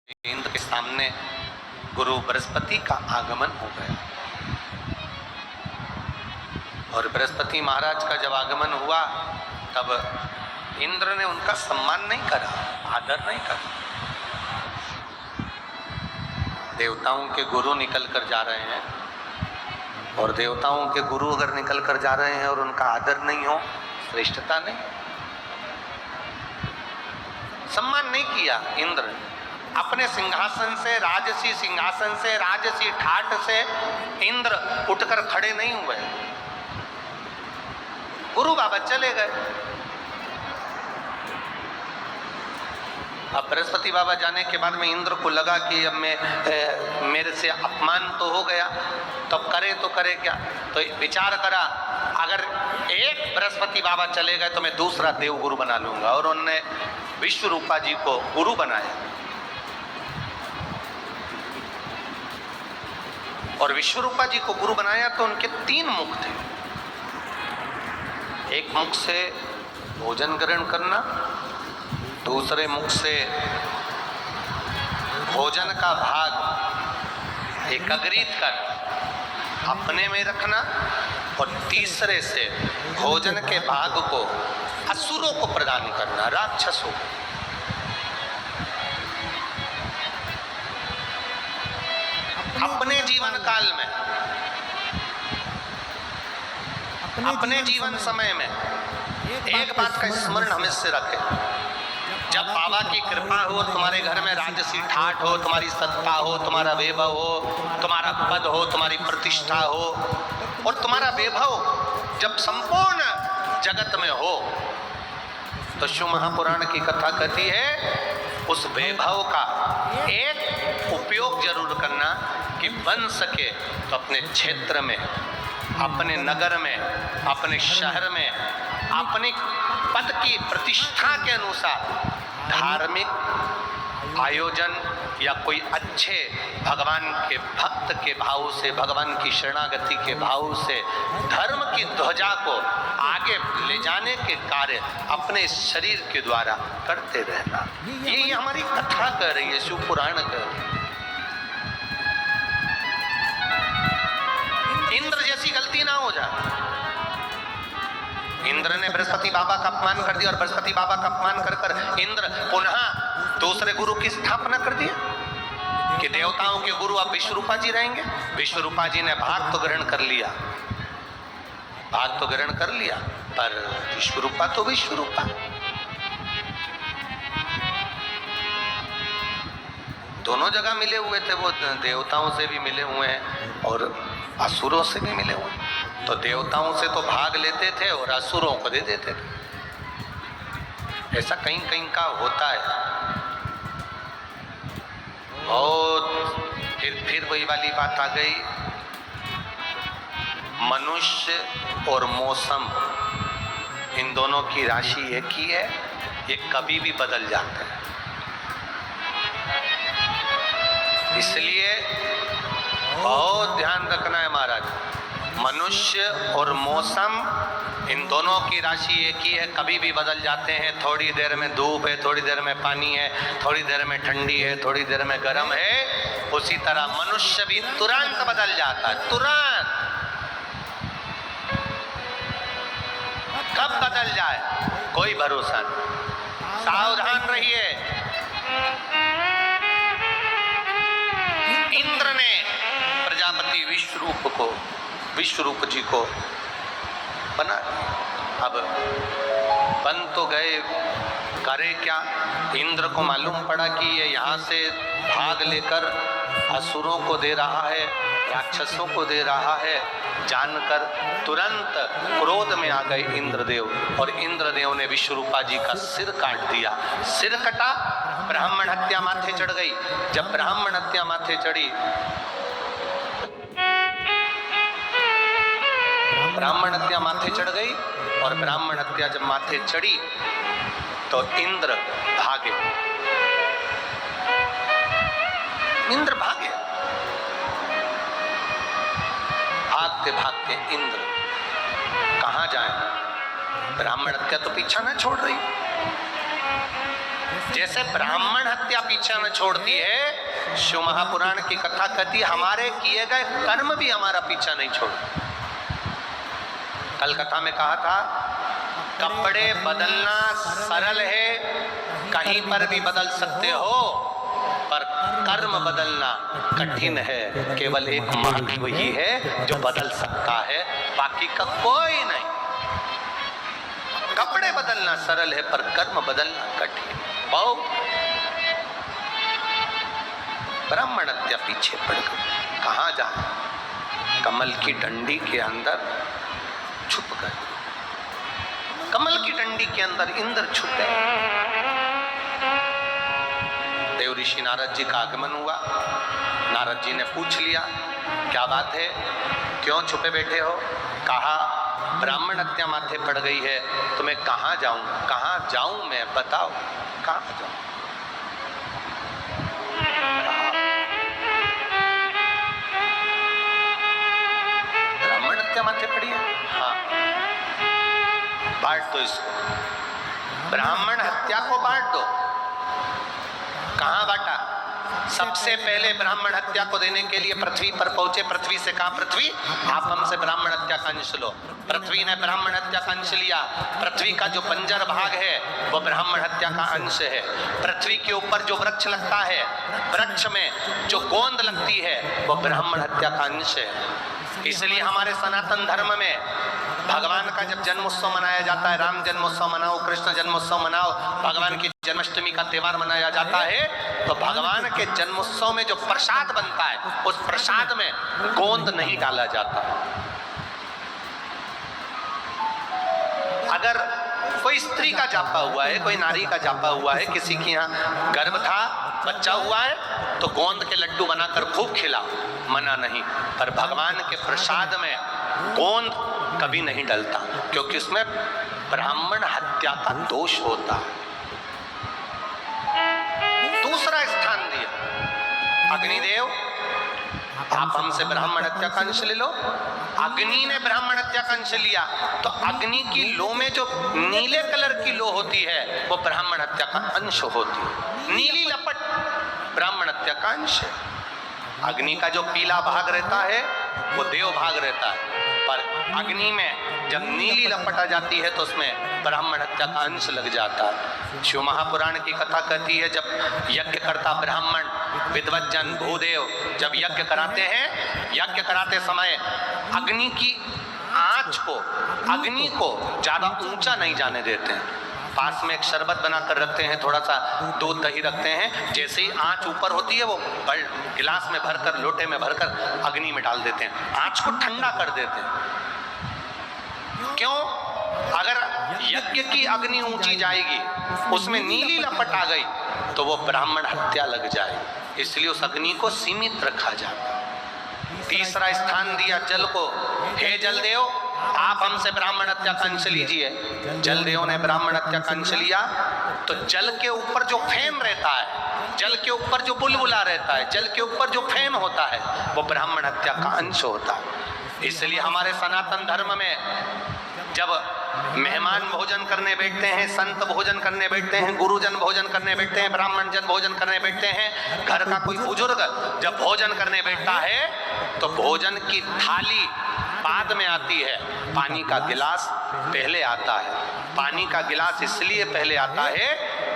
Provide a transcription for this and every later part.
इंद्र के सामने गुरु बृहस्पति का आगमन हो गया और बृहस्पति महाराज का जब आगमन हुआ तब इंद्र ने उनका सम्मान नहीं करा, आदर नहीं करा। देवताओं के गुरु निकल कर जा रहे हैं और देवताओं के गुरु अगर निकल कर जा रहे हैं और उनका आदर नहीं हो, श्रेष्ठता नहीं, सम्मान नहीं किया। इंद्र अपने सिंहासन से, राजसी सिंहासन से, राजसी ठाट से इंद्र उठकर खड़े नहीं हुए, गुरु बाबा चले गए। अब बृहस्पति बाबा जाने के बाद में इंद्र को लगा कि अब मेरे से अपमान तो हो गया, तब करे तो करे क्या। तो विचार करा, अगर एक बृहस्पति बाबा चले गए तो मैं दूसरा देव गुरु बना लूंगा, और उन्होंने विश्वरूपा जी को गुरु बनाया। और विश्वरूपा जी को गुरु बनाया तो उनके 3 मुख थे। एक मुख से भोजन ग्रहण करना, दूसरे मुख से भोजन का भाग एकत्रित कर अपने में रखना, और तीसरे से भोजन के भाग को असुरों को प्रदान करना, राक्षसों को। अपने जीवन काल में, अपने जीवन समय में एक बात का स्मरण हमेशा रखें, जब बाबा की कृपा हो, तुम्हारे घर में राजसी ठाट हो, तुम्हारी सत्ता हो, तुम्हारा वैभव हो, तुम्हारा पद हो, तुम्हारी प्रतिष्ठा हो, और तुम्हारा वैभव जब संपूर्ण जगत में हो, तो शिव महापुराण की कथा कहती है उस वैभव का एक उपयोग जरूर करना कि बन सके तो अपने क्षेत्र में, अपने नगर में, अपने शहर में, अपने पद की प्रतिष्ठा के अनुसार धार्मिक आयोजन या कोई अच्छे भगवान के भक्त के भाव से, भगवान की शरणागति के भाव से धर्म की ध्वजा को आगे ले जाने के कार्य अपने शरीर के द्वारा करते रहना। ये हमारी कथा कह रही है, शिव पुराण कह रही है। इंद्र जैसी गलती ना हो जाए। इंद्र ने बृहस्पति बाबा का अपमान कर दिया, और बृहस्पति बाबा का अपमान कर कर इंद्र पुनः दूसरे गुरु की स्थापना कर दिया कि देवताओं के गुरु अब विश्वरूपा जी रहेंगे। विश्वरूपा जी ने भाग तो ग्रहण कर लिया, भाग तो ग्रहण कर लिया, पर विश्वरूपा तो विश्वरूपा। दोनों जगह मिले हुए थे, वो देवताओं से भी मिले हुए हैं और असुरों से भी मिले हुए। तो देवताओं से तो भाग लेते थे और असुरों को दे देते थे। ऐसा कहीं कहीं का होता है। और फिर वही वाली बात आ गई, मनुष्य और मौसम, इन दोनों की राशि एक ही है, ये कभी भी बदल जाता है। इसलिए बहुत ध्यान रखना है महाराज, मनुष्य और मौसम इन दोनों की राशि एक ही है, कभी भी बदल जाते हैं। थोड़ी देर में धूप है, थोड़ी देर में पानी है, थोड़ी देर में ठंडी है, थोड़ी देर में गर्म है। उसी तरह मनुष्य भी तुरंत बदल जाता है, तुरंत। कब बदल जाए कोई भरोसा नहीं, सावधान रहिए। इंद्र ने प्रजापति विश्वरूप जी को बना। अब बन तो गए, करे क्या। इंद्र को मालूम पड़ा कि ये यहाँ से भाग लेकर असुरों को दे रहा है, राक्षसों को दे रहा है। जानकर तुरंत क्रोध में आ गए इंद्रदेव, और इंद्रदेव ने विश्वरूपा जी का सिर काट दिया। सिर कटा, ब्राह्मण हत्या माथे चढ़ गई। जब ब्राह्मण हत्या माथे चढ़ी, ब्राह्मण हत्या माथे चढ़ गई, और ब्राह्मण हत्या जब माथे चढ़ी तो इंद्र भागे। इंद्र भागे, भागते भागते इंद्र कहाँ जाए। ब्राह्मण हत्या तो पीछा न छोड़ रही। जैसे ब्राह्मण हत्या पीछा न छोड़ती है, शिव महापुराण की कथा कहती हमारे किए गए कर्म भी हमारा पीछा नहीं छोड़ते। कल कथा में कहा था कपड़े बदलना सरल है, कहीं पर भी बदल सकते हो, पर कर्म बदलना कठिन है। केवल एक महादेव ही है जो बदल सकता है, बाकी का कोई नहीं। कपड़े बदलना सरल है पर कर्म बदलना कठिन। बहुत ब्राह्मण हत्या पीछे पड़ गई, कहां जाए? कमल की डंडी के अंदर छुप गए। कमल की डंडी के अंदर इंद्र छुप गए। देव ऋषि नारद जी का आगमन हुआ। नारद जी ने पूछ लिया क्या बात है, क्यों छुपे बैठे हो? कहा ब्राह्मण हत्या माथे पड़ गई है, तो मैं कहाँ जाऊं? कहाँ जाऊं मैं, बताओ कहाँ जाऊं? ब्राह्मण हत्या माथे पड़ी है, हाँ बांट दो इसको, ब्राह्मण हत्या को बांट दो। कहां बांटा? सबसे पहले ब्राह्मण हत्या को देने के लिए पृथ्वी पर पहुंचे। पृथ्वी से कहा पृथ्वी आप हमसे ब्राह्मण हत्या का अंश लो। पृथ्वी ने ब्राह्मण हत्या का अंश लिया। पृथ्वी का जो बंजर भाग है वो ब्राह्मण हत्या का अंश है। पृथ्वी के ऊपर जो वृक्ष लगता है, वृक्ष में जो गोंद लगती है वो ब्राह्मण हत्या का अंश है। इसलिए हमारे सनातन धर्म में भगवान का जब जन्मोत्सव मनाया जाता है, राम जन्मोत्सव मनाओ, कृष्ण जन्मोत्सव मनाओ, भगवान की जन्माष्टमी का त्योहार मनाया जाता है, तो भगवान के जन्मोत्सव में जो प्रसाद बनता है उस प्रसाद में गोंद नहीं डाला जाता। अगर कोई स्त्री का जापा हुआ है, कोई नारी का जापा हुआ है, किसी के यहाँ गर्भ था, बच्चा हुआ है, तो गोंद के लड्डू बनाकर खूब खिलाओ, मना नहीं। पर भगवान के प्रसाद में गोंद कभी नहीं डलता, क्योंकि उसमें ब्राह्मण हत्या का दोष होता है। दूसरा स्थान दिया अग्निदेव, आप हमसे ब्राह्मण हत्या का अंश ले लो। अग्नि ने ब्राह्मण हत्या का अंश लिया, तो अग्नि की लो में जो नीले कलर की लो होती है वो ब्राह्मण हत्या का अंश होती है। नीली लपट ब्राह्मण हत्या का अंश है। अग्नि का जो पीला भाग रहता है वो देव भाग रहता है, पर अग्नि में जब नीली लपट आ जाती है तो उसमें ब्राह्मण हत्या का अंश लग जाता है। शिव महापुराण की कथा कहती है जब यज्ञ करता ब्राह्मण विद्वज्जन भूदेव जब यज्ञ कराते हैं, यज्ञ कराते समय अग्नि की आंच को, अग्नि को ज्यादा ऊंचा नहीं जाने देते हैं। पास में एक शरबत बनाकर रखते हैं, थोड़ा सा दूध दही रखते हैं, जैसे ही आंच ऊपर होती है वो गिलास में भरकर, लोटे में भरकर अग्नि में डाल देते हैं, आंच को ठंडा कर देते हैं। क्यों? अगर यज्ञ की अग्नि ऊंची जाएगी, उसमें नीली लपट आ गई तो वो ब्राह्मण हत्या लग जाए, इसलिए उस अग्नि को सीमित रखा जाता। तीसरा स्थान दिया जल को। हे जलदेव, आप हमसे ब्राह्मण हत्या का अंश लीजिए। जलदेव ने ब्राह्मण हत्या का अंश लिया, तो जल के ऊपर जो फेन रहता है, जल के ऊपर जो बुलबुला रहता है, जल के ऊपर जो फेन होता है वो ब्राह्मण हत्या का अंश होता है। इसलिए हमारे सनातन धर्म में जब मेहमान भोजन करने बैठते हैं, संत भोजन करने बैठते हैं, गुरुजन भोजन करने बैठते हैं, ब्राह्मण जन भोजन करने बैठते हैं, घर का कोई बुजुर्ग जब भोजन करने बैठता है तो भोजन की थाली बाद में आती है, पानी का गिलास पहले आता है। पानी का गिलास इसलिए पहले आता है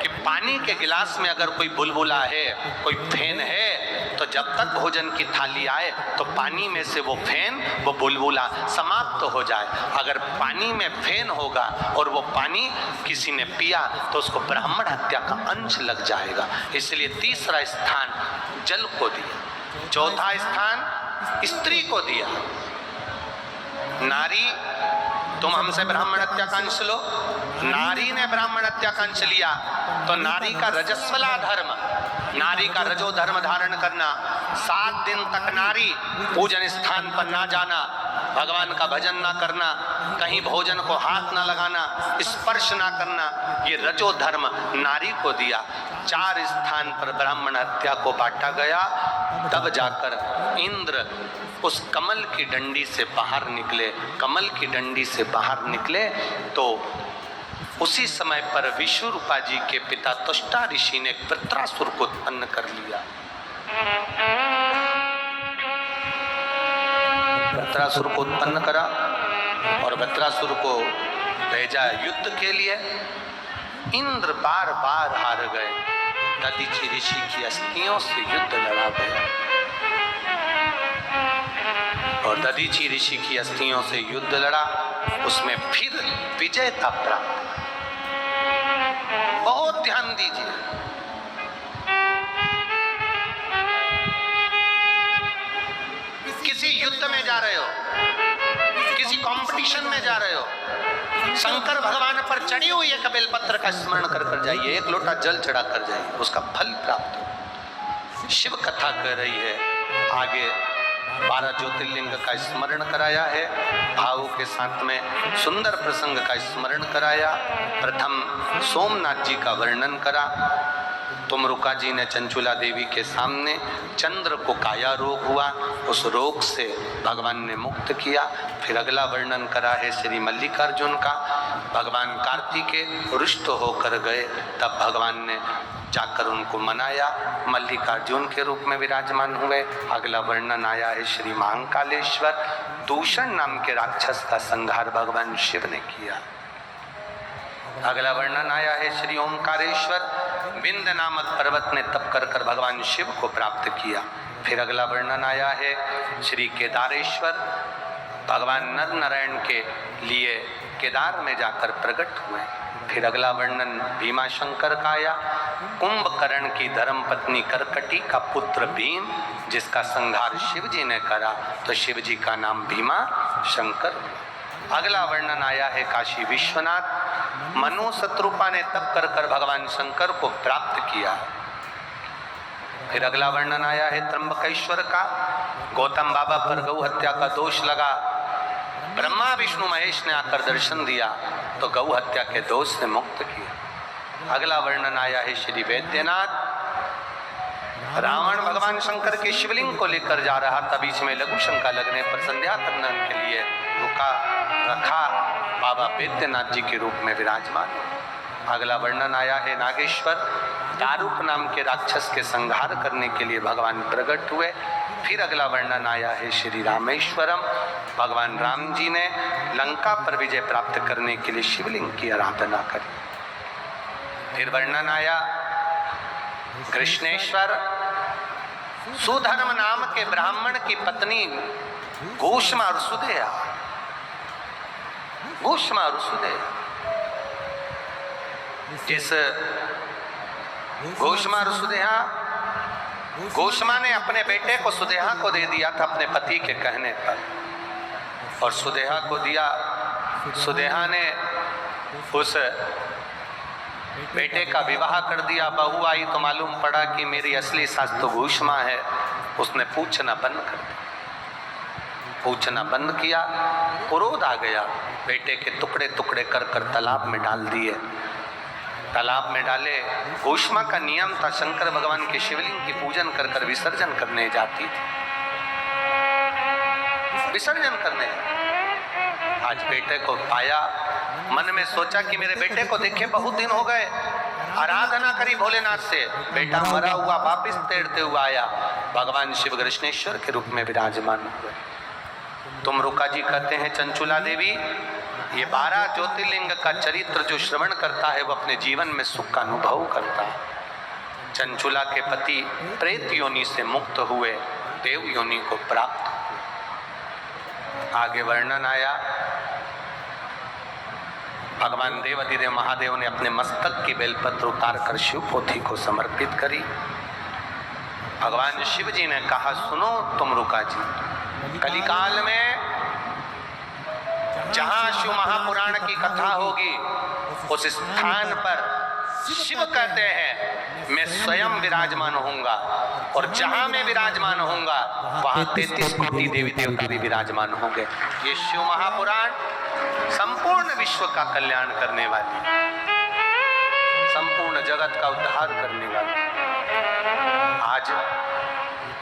कि पानी के गिलास में अगर कोई बुलबुला है, कोई फेन है, तो जब तक भोजन की थाली आए तो पानी में से वो फेन, वो बुलबुला समाप्त तो हो जाए। अगर पानी में फेन होगा और वो पानी किसी ने पिया तो उसको ब्राह्मण हत्या का अंश लग जाएगा। इसलिए तीसरा स्थान जल को दिया। चौथा स्थान स्त्री को दिया। नारी, तुम हमसे ब्राह्मण हत्या का अंश लो। नारी ने ब्राह्मण हत्या का अंश लिया तो नारी का रजस्वला धर्म, नारी का रजो धर्म धारण करना, 7 दिन तक नारी पूजन स्थान पर ना जाना, भगवान का भजन ना करना, कहीं भोजन को हाथ ना लगाना, स्पर्श ना करना, ये रजो धर्म नारी को दिया। 4 स्थान पर ब्राह्मण हत्या को बांटा गया। तब जाकर इंद्र उस कमल की डंडी से बाहर निकले। कमल की डंडी से बाहर निकले तो उसी समय पर विश्वरूपा जी के पिता तुष्टा ऋषि ने वृत्रासुर को उत्पन्न कर लिया। वृत्रासुर को उत्पन्न करा और वृत्रासुर को भेजा युद्ध के लिए। इंद्र बार बार हार गए। दधीचि ऋषि की अस्थियों से युद्ध लड़ा गया और दधीचि ऋषि की अस्थियों से युद्ध लड़ा, उसमें फिर विजयता प्राप्त। बहुत ध्यान दीजिए, किसी युद्ध में जा रहे हो, किसी कंपटीशन में जा रहे हो, शंकर भगवान पर चढ़ी हुई एक बेलपत्र का स्मरण कर कर जाइए, एक लोटा जल चढ़ा कर जाइए, उसका फल प्राप्त हो। शिव कथा कह रही है, आगे 12 ज्योतिर्लिंग का स्मरण कराया है, भाव के साथ में सुंदर प्रसंग का स्मरण कराया। प्रथम सोमनाथ जी का वर्णन करा। तुमरुका जी ने चंचुला देवी के सामने, चंद्र को काया रोग हुआ, उस रोग से भगवान ने मुक्त किया। फिर अगला वर्णन करा है श्री मल्लिकार्जुन का। भगवान कार्तिकेय रुष्ट होकर गए, तब भगवान ने जाकर उनको मनाया, मल्लिकार्जुन के रूप में विराजमान हुए। अगला वर्णन आया है श्री महाकालेश्वर, दूषण नाम के राक्षस का संहार भगवान शिव ने किया। अगला वर्णन आया है श्री ओंकारेश्वर, विंद नामक पर्वत ने तप कर कर भगवान शिव को प्राप्त किया। फिर अगला वर्णन आया है श्री केदारेश्वर, भगवान नर नारायण के लिए केदार में जाकर प्रकट हुए। फिर अगला वर्णन भीमा शंकर का आया, कुंभकर्ण की धर्म पत्नी करकटी का पुत्र भीम, जिसका संहार शिव जी ने करा, तो शिव जी का नाम भीमा शंकर। अगला वर्णन आया है काशी विश्वनाथ, मनु शत्रुपा ने तप कर कर भगवान शंकर को प्राप्त किया। फिर अगला वर्णन आया है त्र्यंबकेश्वर का, गौतम बाबा पर गौ हत्या का दोष लगा, ब्रह्मा विष्णु महेश ने आकर दर्शन दिया तो गौ हत्या के दोष से मुक्त किया। अगला वर्णन आया है श्री वैद्यनाथ, रावण भगवान शंकर के शिवलिंग को लेकर जा रहा था, बीच में लघु शंका लगने पर संध्या तर्पण के लिए रखा, बाबा वैद्यनाथ जी के रूप में विराजमान। अगला वर्णन आया है नागेश्वर, दारूक नाम के राक्षस के संहार करने के लिए भगवान प्रकट हुए। फिर अगला वर्णन आया है श्री रामेश्वरम, भगवान राम जी ने लंका पर विजय प्राप्त करने के लिए शिवलिंग की आराधना करी। फिर वर्णन आया कृष्णेश्वर, सुधर्म नाम के ब्राह्मण की पत्नी घोषमा और सुदेहा, घोषमा और सुदेहा, जिस घोषमा और सुदेहा, घोषमा ने अपने बेटे को सुदेहा को दे दिया था अपने पति के कहने पर, और सुदेहा को दिया। सुदेहा ने उस बेटे का विवाह कर दिया। बहू आई तो मालूम पड़ा कि मेरी असली सास तो घोषमा है। उसने पूछना बंद कर दिया, पूछना बंद किया, क्रोध आ गया, बेटे के टुकड़े टुकड़े कर कर तालाब में डाल दिए। तालाब में डाले, घोषमा का नियम था शंकर भगवान के शिवलिंग की पूजन कर कर विसर्जन करने जाती थी, विसर्जन करने। आज बेटे को पाया, मन में सोचा कि मेरे बेटे को देखे बहुत दिन हो गए, आराधना करी भोलेनाथ से, बेटा मरा हुआ वापिस तैरते हुआ आया, भगवान शिव कृष्णेश्वर के रूप में विराजमान हुए। तुमरुका जी कहते हैं चंचुला देवी, ये 12 ज्योतिर्लिंग का चरित्र जो श्रवण करता है वो अपने जीवन में सुख का अनुभव करता है। चंचुला के पति प्रेत योनि से मुक्त हुए, देव योनि को प्राप्त हुए। आगे वर्णन आया, भगवान देवाधिदेव महादेव ने अपने मस्तक की बेलपत्र उतार कर शिव पोथी को समर्पित करी। भगवान शिव जी ने कहा, सुनो तुमरुका जी, कलिकाल में जहां शिव महापुराण की कथा होगी उस स्थान पर शिव कहते हैं मैं स्वयं विराजमान होऊंगा, और जहां मैं विराजमान होऊंगा वहां 33 कोटि देवी देवता भी विराजमान होंगे। ये शिव महापुराण संपूर्ण विश्व का कल्याण करने वाली, संपूर्ण जगत का उद्धार करने वाली। आज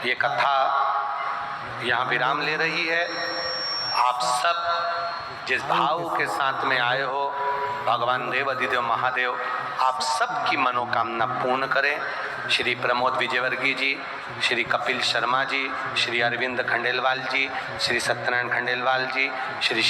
ये कथा यहाँ विराम ले रही है। आप सब जिस भाव के साथ में आए हो, भगवान देव अधिदेव महादेव आप सबकी मनोकामना पूर्ण करें। श्री प्रमोद विजयवर्गीय जी, श्री कपिल शर्मा जी, श्री अरविंद खंडेलवाल जी, श्री सत्यनारायण खंडेलवाल जी, श्री